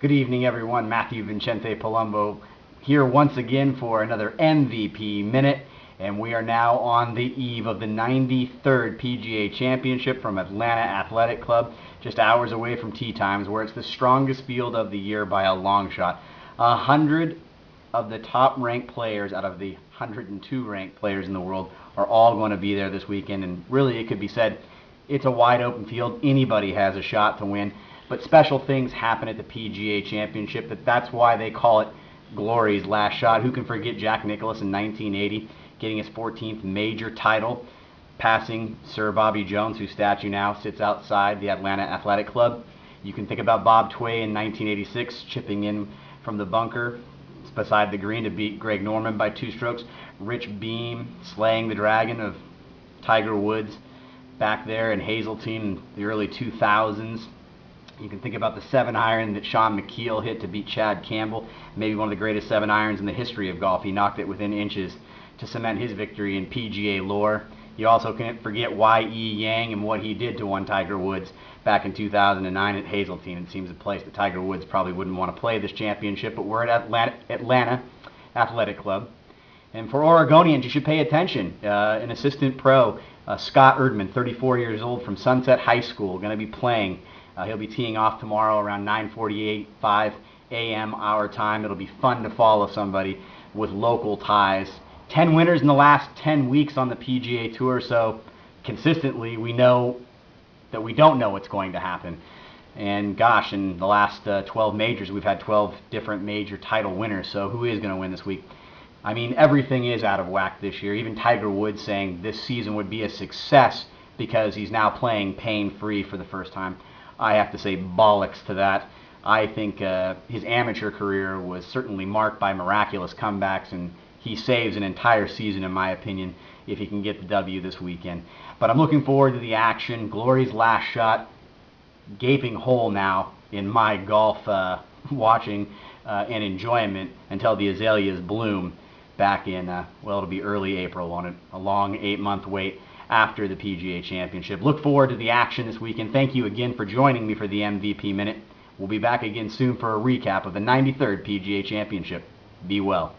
Good evening, everyone. Matthew Vincente Palumbo here once again for another MVP Minute, and we are now on the eve of the 93rd PGA Championship from Atlanta Athletic Club, just hours away from tee times, where it's the strongest field of the year by a long shot. 100 of the top-ranked players out of the 102 ranked players in the world are all going to be there this weekend, and really it could be said it's a wide open field. Anybody has a shot to win. But special things happen at the PGA Championship. That's why they call it Glory's last shot. Who can forget Jack Nicklaus in 1980 getting his 14th major title, passing Sir Bobby Jones, whose statue now sits outside the Atlanta Athletic Club. You can think about Bob Tway in 1986 chipping in from the bunker beside the green to beat Greg Norman by 2 strokes. Rich Beam slaying the dragon of Tiger Woods back there in Hazeltine in the early 2000s. You can think about the 7-iron that Sean McKeel hit to beat Chad Campbell, maybe one of the greatest 7-irons in the history of golf. He knocked it within inches to cement his victory in PGA lore. You also can't forget Y.E. Yang and what he did to one Tiger Woods back in 2009 at Hazeltine. It seems a place that Tiger Woods probably wouldn't want to play this championship, but we're at Atlanta Athletic Club. And for Oregonians, you should pay attention. An assistant pro, Scott Erdman, 34 years old from Sunset High School, going to be playing. He'll be teeing off tomorrow around 9:45 a.m. our time. It'll be fun to follow somebody with local ties. 10 winners in the last 10 weeks on the PGA Tour, so consistently we know that we don't know what's going to happen. And gosh, in the last 12 majors, we've had 12 different major title winners, so who is going to win this week? I mean, everything is out of whack this year. Even Tiger Woods saying this season would be a success because he's now playing pain-free for the first time. I have to say bollocks to that. I think his amateur career was certainly marked by miraculous comebacks, and he saves an entire season, in my opinion, if he can get the W this weekend. But I'm looking forward to the action. Glory's last shot, gaping hole now in my golf watching and enjoyment until the azaleas bloom back in, well, it'll be early April on a long 8-month wait after the PGA Championship. Look forward to the action this weekend. Thank you again for joining me for the MVP Minute. We'll be back again soon for a recap of the 93rd PGA Championship. Be well.